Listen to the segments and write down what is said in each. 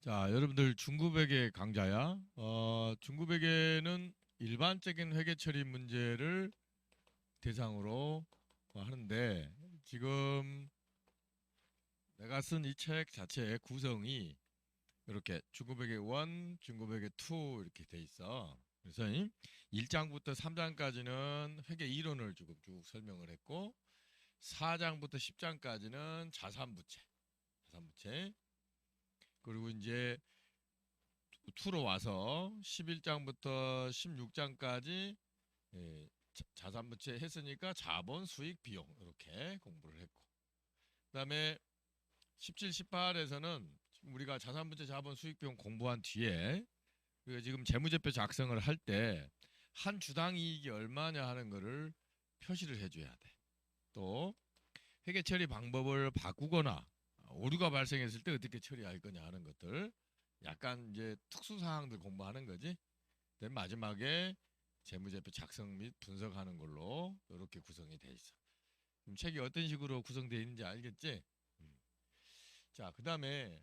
자, 여러분들 중국회계 강좌야. 중국회계는 일반적인 회계 처리 문제를 대상으로 하는데 지금 내가 쓴 이 책 자체의 구성이 이렇게 중국회계 1, 중국회계 2 이렇게 돼 있어. 그래서 1장부터 3장까지는 회계 이론을 쭉 설명을 했고 4장부터 10장까지는 자산부채. 그리고 이제 2로 와서 11장부터 16장까지 자산부채 했으니까 자본, 수익, 비용 이렇게 공부를 했고 그다음에 17, 18에서는 우리가 자산부채, 자본, 수익, 비용 공부한 뒤에 지금 재무제표 작성을 할 때 한 주당 이익이 얼마냐 하는 거를 표시를 해줘야 돼. 또 회계 처리 방법을 바꾸거나 오류가 발생했을 때 어떻게 처리할 거냐 하는 것들 약간 이제 특수 사항들 공부하는 거지. 맨 마지막에 재무제표 작성 및 분석하는 걸로 이렇게 구성이 돼 있어. 그럼 책이 어떤 식으로 구성되어 있는지 알겠지? 음. 자, 그다음에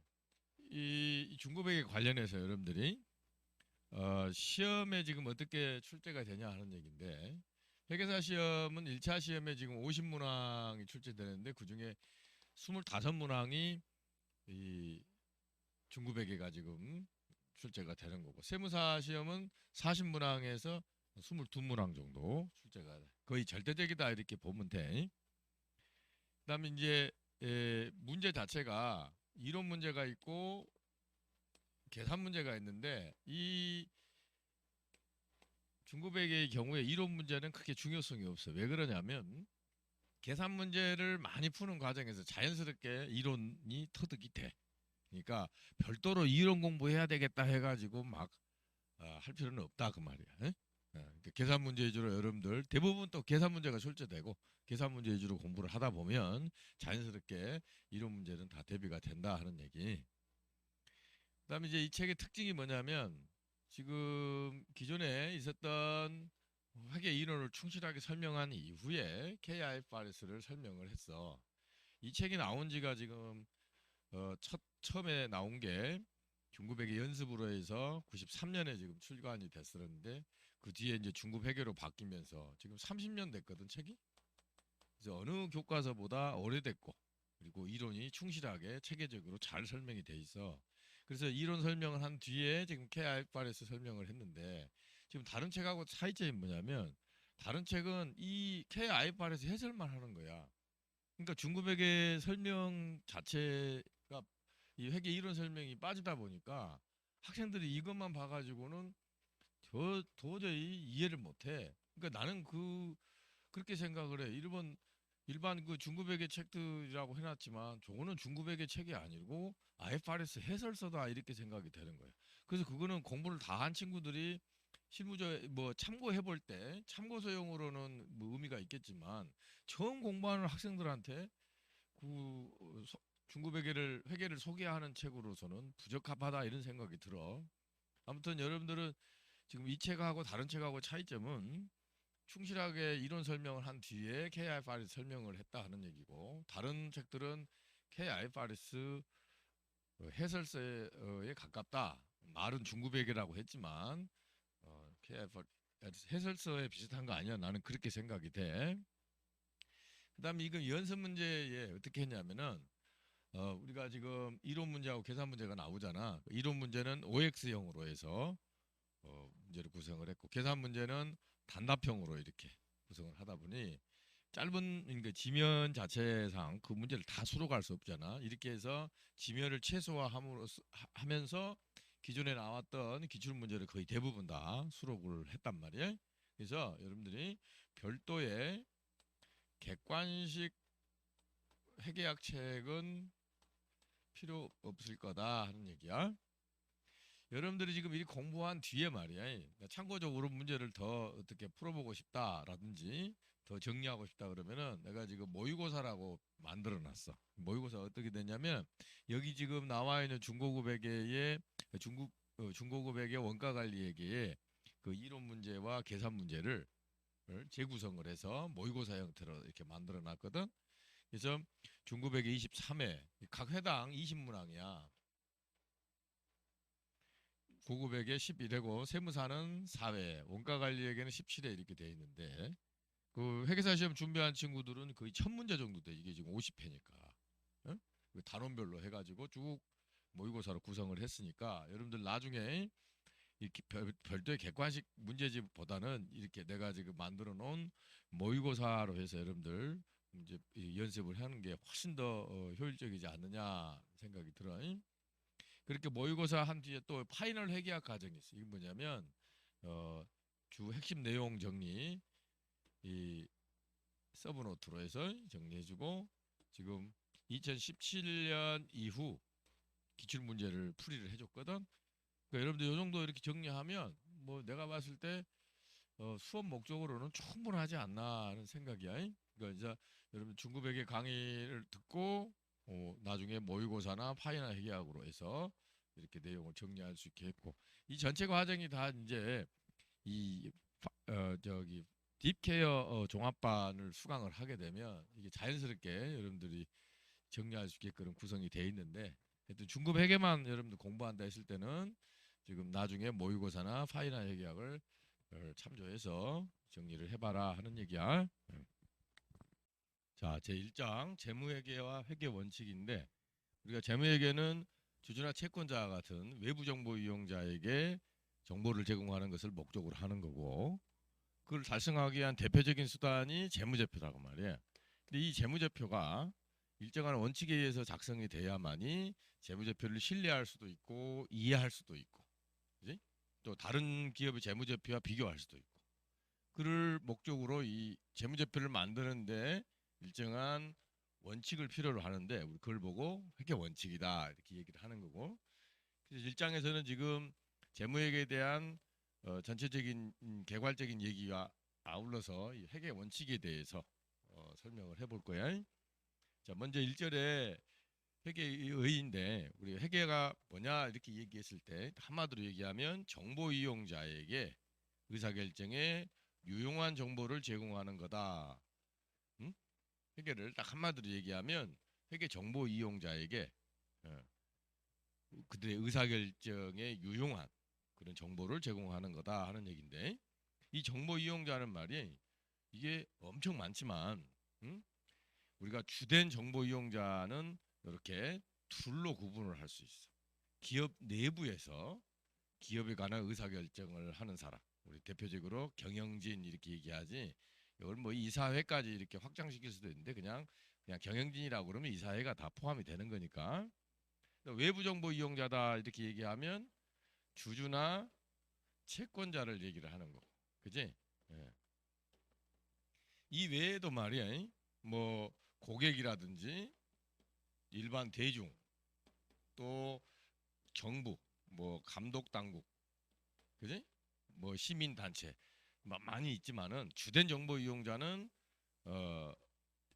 이 중고백에 관련해서 여러분들이 시험에 지금 어떻게 출제가 되냐 하는 얘기인데 회계사 시험은 1차 시험에 지금 50문항이 출제되는데 그중에 25문항이 이 중고백계가 지금 출제가 되는 거고 세무사 시험은 40문항에서 22문항 정도 출제가 거의 절대적이다 이렇게 보면 돼. 그다음에 이제 문제 자체가 이론 문제가 있고 계산 문제가 있는데 이 중고백의 경우에 이론 문제는 크게 중요성이 없어. 왜 그러냐면 계산 문제를 많이 푸는 과정에서 자연스럽게 이론이 터득이 돼. 그러니까 별도로 이론 공부해야 되겠다 해가지고 막 할 필요는 없다 그 말이야. 그러니까 계산 문제 위주로 여러분들 대부분 또 계산 문제가 출제되고 계산 문제 위주로 공부를 하다 보면 자연스럽게 이론 문제는 다 대비가 된다 하는 얘기. 그다음에 이제 이 책의 특징이 뭐냐면 지금 기존에 있었던 회계 이론을 충실하게 설명한 이후에 KIFRS를 설명을 했어. 이 책이 나온 지가 지금 처음에 나온 게 중급회계 연습으로 해서 93년에 지금 출간이 됐었는데 그 뒤에 이제 중급회계로 바뀌면서 지금 30년 됐거든 책이. 그래서 어느 교과서보다 오래됐고 그리고 이론이 충실하게 체계적으로 잘 설명이 돼 있어. 그래서 이론 설명을 한 뒤에 지금 KIFRS 설명을 했는데 지금 다른 책하고 차이점이 뭐냐면 다른 책은 이 KIFRS 해설만 하는 거야. 그러니까 중급회계 설명 자체가 이 회계 이론 설명이 빠지다 보니까 학생들이 이것만 봐가지고는 도저히 이해를 못해. 그러니까 나는 그렇게 생각을 해. 일반 그 중급회계 책들이라고 해놨지만 저거는 중급회계 책이 아니고 IFRS 해설서다 이렇게 생각이 되는 거예요. 그래서 그거는 공부를 다 한 친구들이 실무저 뭐 참고해 볼 때 참고서용으로는 뭐 의미가 있겠지만 처음 공부하는 학생들한테 그 중급회계를 회계를 소개하는 책으로서는 부적합하다 이런 생각이 들어. 아무튼 여러분들은 지금 이 책하고 다른 책하고 차이점은 충실하게 이론 설명을 한 뒤에 KIFRS 설명을 했다 하는 얘기고 다른 책들은 KIFRS 해설서에 가깝다. 말은 중급회계라고 했지만 KIFRS 해설서에 비슷한 거 아니야? 나는 그렇게 생각이 돼. 그다음에 이거 연습 문제에 어떻게 했냐면은 우리가 지금 이론 문제하고 계산 문제가 나오잖아. 이론 문제는 OX형으로 해서 문제를 구성을 했고 계산 문제는 단답형으로 이렇게 구성을 하다 보니 짧은 그러니까 지면 자체상 그 문제를 다 수록할 수 없잖아. 이렇게 해서 지면을 최소화하면서 기존에 나왔던 기출 문제를 거의 대부분 다 수록을 했단 말이에요. 그래서 여러분들이 별도의 객관식 회계학 책은 필요 없을 거다 하는 얘기야. 여러분들이 지금 이 공부한 뒤에 말이야. 참고적으로 문제를 더 어떻게 풀어보고 싶다라든지 더 정리하고 싶다 그러면은 내가 지금 모의고사라고 만들어 놨어. 모의고사 어떻게 되냐면 여기 지금 나와 있는 중고급회계의 중고급회계 원가관리회계의 그 이론 문제와 계산 문제를 재구성을 해서 모의고사 형태로 이렇게 만들어 놨거든. 그래서 중고백계 23회 각 회당 20문항이야. 고급에게 11회고 세무사는 4회, 원가관리에게는 17회 이렇게 돼 있는데 그 회계사 시험 준비한 친구들은 거의 1000문제 정도 돼. 이게 지금 50회니까. 응? 그 단원별로 해가지고 쭉 모의고사로 구성을 했으니까 여러분들 나중에 이렇게 별도의 객관식 문제집보다는 이렇게 내가 지금 만들어 놓은 모의고사로 해서 여러분들 이제 연습을 하는 게 훨씬 더 효율적이지 않느냐 생각이 들어요. 그렇게 모의고사 한 뒤에 또 파이널 회계학 과정이 있어요. 이게 뭐냐면 주 핵심 내용 정리 이 서브노트로 해서 정리해주고 지금 2017년 이후 기출 문제를 풀이를 해줬거든. 그러니까 여러분들 이 정도 이렇게 정리하면 뭐 내가 봤을 때 수업 목적으로는 충분하지 않나 하는 생각이야. 그러니까 이제 여러분 중급회계 강의를 듣고 나중에 모의고사나 파이널 회계학으로 해서 이렇게 내용을 정리할 수 있게 했고 이 전체 과정이 다 이제 이 저기 딥케어 종합반을 수강을 하게 되면 이게 자연스럽게 여러분들이 정리할 수 있게끔 구성이 돼 있는데 하여튼 중급 회계만 여러분들 공부한다 했을 때는 지금 나중에 모의고사나 파이널 회계학을 참조해서 정리를 해봐라 하는 얘기야. 자, 제1장 재무회계와 회계 원칙인데 우리가 재무회계는 주주나 채권자 같은 외부 정보 이용자에게 정보를 제공하는 것을 목적으로 하는 거고 그걸 달성하기 위한 대표적인 수단이 재무제표라고 말이에요. 근데 이 재무제표가 일정한 원칙에 의해서 작성이 돼야만이 재무제표를 신뢰할 수도 있고 이해할 수도 있고 그지? 또 다른 기업의 재무제표와 비교할 수도 있고 그를 목적으로 이 재무제표를 만드는데 일정한 원칙을 필요로 하는데 우리 그걸 보고 회계 원칙이다 이렇게 얘기를 하는 거고 그래서 1장에서는 지금 재무회계에 대한 전체적인 개괄적인 얘기와 아울러서 이 회계 원칙에 대해서 설명을 해볼 거야. 자, 먼저 1절에 회계의인데 우리 회계가 뭐냐 이렇게 얘기했을 때 한마디로 얘기하면 정보 이용자에게 의사결정에 유용한 정보를 제공하는 거다. 응? 회계를 딱 한마디로 얘기하면 회계 정보 이용자에게 그들의 의사결정에 유용한 그런 정보를 제공하는 거다 하는 얘기인데 이 정보 이용자는 말이 이게 엄청 많지만 우리가 주된 정보 이용자는 이렇게 둘로 구분을 할 수 있어. 기업 내부에서 기업에 관한 의사결정을 하는 사람 우리 대표적으로 경영진 이렇게 얘기하지 이걸 뭐 이사회까지 이렇게 확장시킬 수도 있는데 그냥 경영진이라고 그러면 이사회가 다 포함이 되는 거니까 외부 정보 이용자다 이렇게 얘기하면 주주나 채권자를 얘기를 하는 거고 그지? 예. 이 외에도 말이야 뭐 고객이라든지 일반 대중 또 정부 뭐 감독 당국 그지? 뭐 시민 단체 많이 있지만은 주된 정보 이용자는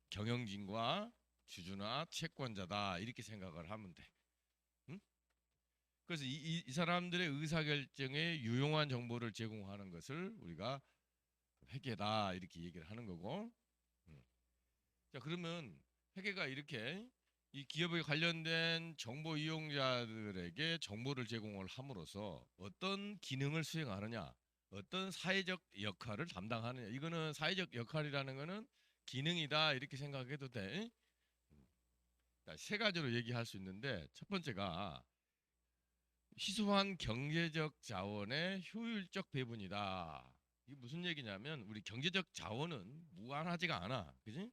경영진과 주주나 채권자다 이렇게 생각을 하면 돼. 응? 그래서 이 사람들의 의사결정에 유용한 정보를 제공하는 것을 우리가 회계다 이렇게 얘기를 하는 거고. 자 그러면 회계가 이렇게 이 기업에 관련된 정보 이용자들에게 정보를 제공을 함으로써 어떤 기능을 수행하느냐 어떤 사회적 역할을 담당하느냐 이거는 사회적 역할이라는 거는 기능이다 이렇게 생각해도 돼. 세 가지로 얘기할 수 있는데 첫 번째가 희소한 경제적 자원의 효율적 배분이다. 이게 무슨 얘기냐면 우리 경제적 자원은 무한하지가 않아. 그지?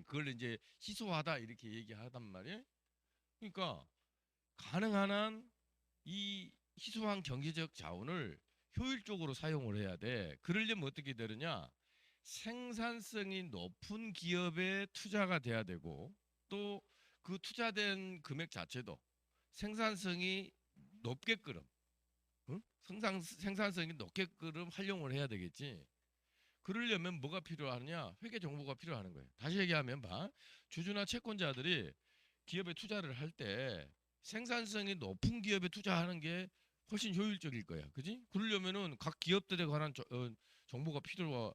그걸 이제 희소하다 이렇게 얘기하단 말이에요. 그러니까 가능한 한 이 희소한 경제적 자원을 효율적으로 사용을 해야 돼. 그러려면 어떻게 되느냐? 생산성이 높은 기업에 투자가 돼야 되고 또 그 투자된 금액 자체도 생산성이 높게끔 응? 생산성이 높게끔 활용을 해야 되겠지. 그러려면 뭐가 필요하느냐? 회계 정보가 필요하는 거예요. 다시 얘기하면 봐. 주주나 채권자들이 기업에 투자를 할 때 생산성이 높은 기업에 투자하는 게 훨씬 효율적일 거야. 그지? 그러려면은 각 기업들에 관한 정보가 필요가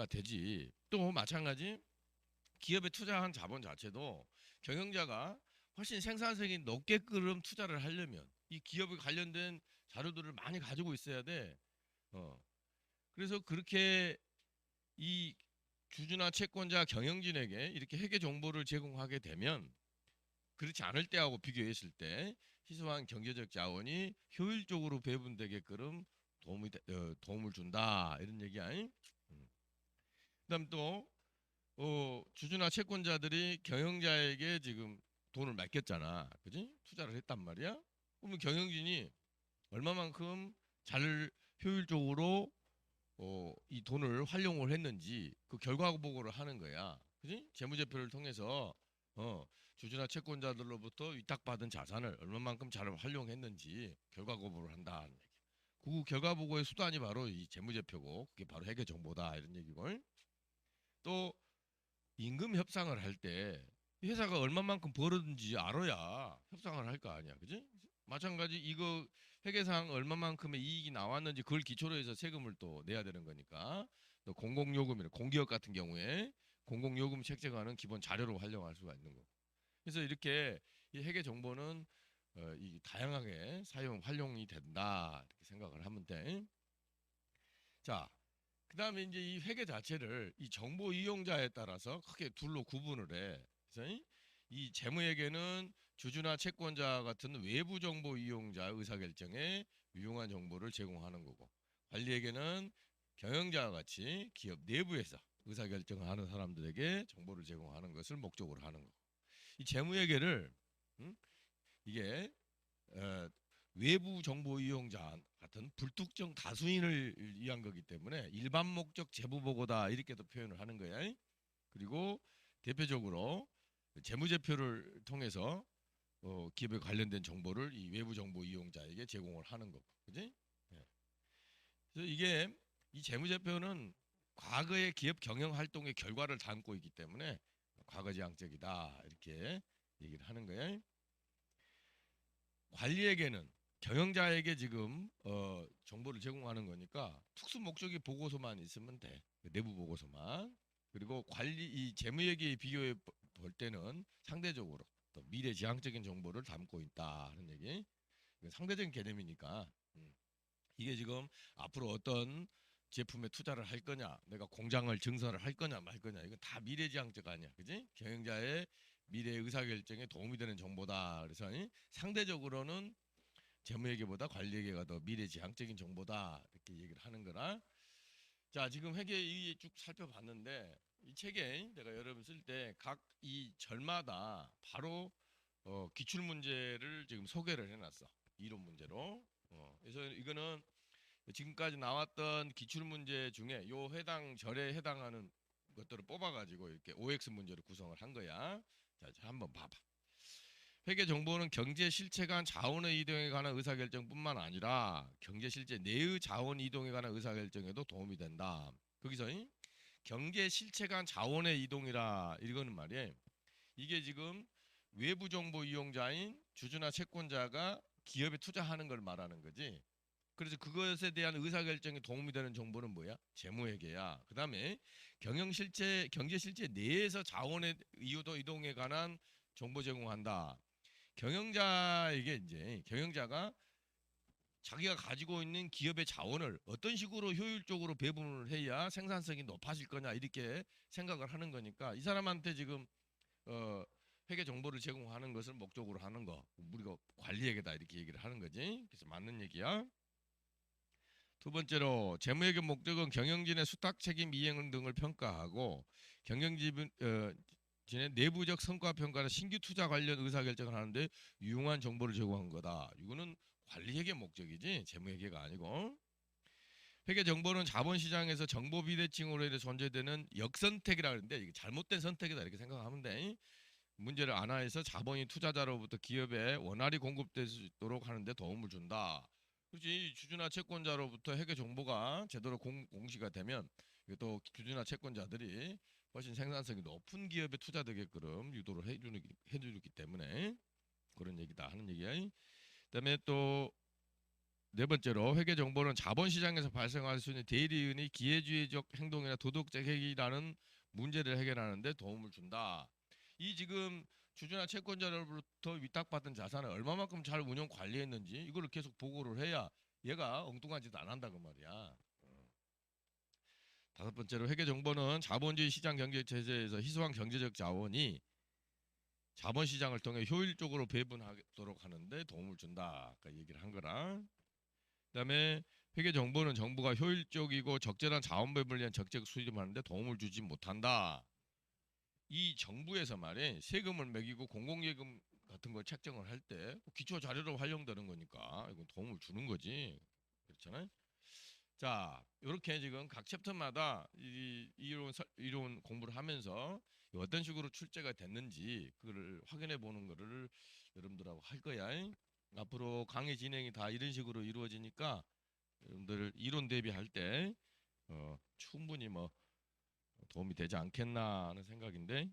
되지. 또 마찬가지 기업에 투자한 자본 자체도 경영자가 훨씬 생산성이 높게끔 투자를 하려면 이 기업에 관련된 자료들을 많이 가지고 있어야 돼. 그래서 그렇게 이 주주나 채권자 경영진에게 이렇게 회계 정보를 제공하게 되면 그렇지 않을 때하고 비교했을 때 희소한 경제적 자원이 효율적으로 배분되게끔 도움을 준다 이런 얘기야. 그다음 또 주주나 채권자들이 경영자에게 지금 돈을 맡겼잖아, 그지? 투자를 했단 말이야. 그러면 경영진이 얼마만큼 잘 효율적으로 이 돈을 활용을 했는지 그 결과 보고를 하는 거야. 그지? 재무제표를 통해서 주주나 채권자들로부터 위탁받은 자산을 얼마만큼 잘 활용했는지 결과 보고를 한다는 얘기. 그 결과 보고의 수단이 바로 이 재무제표고 그게 바로 회계 정보다 이런 얘기고. 또 임금 협상을 할 때 회사가 얼마만큼 벌었는지 알아야 협상을 할 거 아니야, 그지? 마찬가지 이거 회계상 얼마만큼의 이익이 나왔는지 그걸 기초로 해서 세금을 또 내야 되는 거니까 또 공공요금이나 공기업 같은 경우에 공공요금 책정하는 기본 자료로 활용할 수가 있는 거고. 그래서 이렇게 이 회계 정보는 이 다양하게 사용 활용이 된다 이렇게 생각을 하면 돼. 자, 그다음에 이제 이 회계 자체를 이 정보 이용자에 따라서 크게 둘로 구분을 해. 그래서 이 재무회계는 주주나 채권자 같은 외부 정보 이용자 의사결정에 유용한 정보를 제공하는 거고, 관리회계는 경영자와 같이 기업 내부에서 의사결정하는 사람들에게 정보를 제공하는 것을 목적으로 하는 거고, 이 재무회계를 이게 외부 정보 이용자 같은 불특정 다수인을 위한 거기 때문에 일반 목적 제보 보고다 이렇게도 표현을 하는 거야. 그리고 대표적으로 재무제표를 통해서 기업에 관련된 정보를 이 외부 정보 이용자에게 제공을 하는 거고, 그지? 예. 그래서 이게 이 재무제표는 과거의 기업 경영 활동의 결과를 담고 있기 때문에 과거지향적이다 이렇게 얘기를 하는 거예요. 관리에게는 경영자에게 지금 정보를 제공하는 거니까 특수 목적의 보고서만 있으면 돼. 내부 보고서만. 그리고 관리 이 재무회계 비교해 볼 때는 상대적으로 또 미래지향적인 정보를 담고 있다는 얘기. 이건 상대적인 개념이니까 이게 지금 앞으로 어떤 제품에 투자를 할 거냐, 내가 공장을 증설을 할 거냐 말 거냐, 이건 다 미래지향적 아니야, 그지? 경영자의 미래 의사결정에 도움이 되는 정보다. 그래서 상대적으로는 재무회계보다 관리회계가 더 미래지향적인 정보다 이렇게 얘기를 하는 거라. 자, 지금 회계 쭉 살펴봤는데 이 책에 내가 여러분 쓸 때 각 이 절마다 바로 기출 문제를 지금 소개를 해놨어. 이론 문제로. 그래서 이거는 지금까지 나왔던 기출 문제 중에 요 해당 절에 해당하는 것들을 뽑아가지고 이렇게 OX 문제로 구성을 한 거야. 자, 한번 봐봐. 회계 정보는 경제 실체 간 자원의 이동에 관한 의사결정뿐만 아니라 경제 실체 내의 자원 이동에 관한 의사결정에도 도움이 된다. 거기서 경제 실체 간 자원의 이동이라 이거는 말이에요. 이게 지금 외부 정보 이용자인 주주나 채권자가 기업에 투자하는 걸 말하는 거지. 그래서 그것에 대한 의사결정에 도움이 되는 정보는 뭐야? 재무회계야. 그 다음에 경제 실체 내에서 자원의 이동에 관한 정보 제공한다. 경영자에게 이제 경영자가 자기가 가지고 있는 기업의 자원을 어떤 식으로 효율적으로 배분을 해야 생산성이 높아질 거냐 이렇게 생각을 하는 거니까 이 사람한테 지금 회계 정보를 제공하는 것을 목적으로 하는 거 우리가 관리회계다 이렇게 얘기를 하는 거지. 그래서 맞는 얘기야. 두 번째로 재무회계 목적은 경영진의 수탁 책임 이행 등을 평가하고 경영진의 내부적 성과 평가나 신규 투자 관련 의사결정을 하는데 유용한 정보를 제공한 거다. 이거는 관리회계 목적이지 재무회계가 아니고. 회계 정보는 자본시장에서 정보 비대칭으로 인해 존재되는 역선택이라 하는데 이게 잘못된 선택이다 이렇게 생각하면 돼. 문제를 안화해서 자본이 투자자로부터 기업에 원활히 공급될 수 있도록 하는데 도움을 준다. 그렇지. 주주나 채권자로부터 회계 정보가 제대로 공시가 되면 또 주주나 채권자들이 훨씬 생산성이 높은 기업에 투자되게끔 유도를 해주기 때문에 그런 얘기다 하는 얘기야. 그다음에 또 네 번째로 회계 정보는 자본시장에서 발생할 수 있는 대리인의 기회주의적 행동이나 도덕적 행위라는 문제를 해결하는 데 도움을 준다. 이 지금 주주나 채권자로부터 위탁받은 자산을 얼마만큼 잘 운용 관리했는지 이거를 계속 보고를 해야 얘가 엉뚱한 짓 안 한다 그 말이야. 다섯 번째로 회계정보는 자본주의 시장 경제 체제에서 희소한 경제적 자원이 자본시장을 통해 효율적으로 배분하도록 하는데 도움을 준다. 아까 얘기를 한 거랑. 그다음에 회계정보는 정부가 효율적이고 적절한 자원 배분을 위한 적적 수립하는데 도움을 주지 못한다. 이 정부에서 말해 세금을 매기고 공공예금 같은 걸 책정을 할 때 기초 자료로 활용되는 거니까 이건 도움을 주는 거지. 그렇잖아요. 자, 이렇게 지금 각 챕터마다 이론 공부를 하면서 어떤 식으로 출제가 됐는지 그거를 확인해 보는 거를 여러분들하고 할 거야. 앞으로 강의 진행이 다 이런 식으로 이루어지니까 여러분들 이론 대비할 때 충분히 뭐 도움이 되지 않겠나 하는 생각인데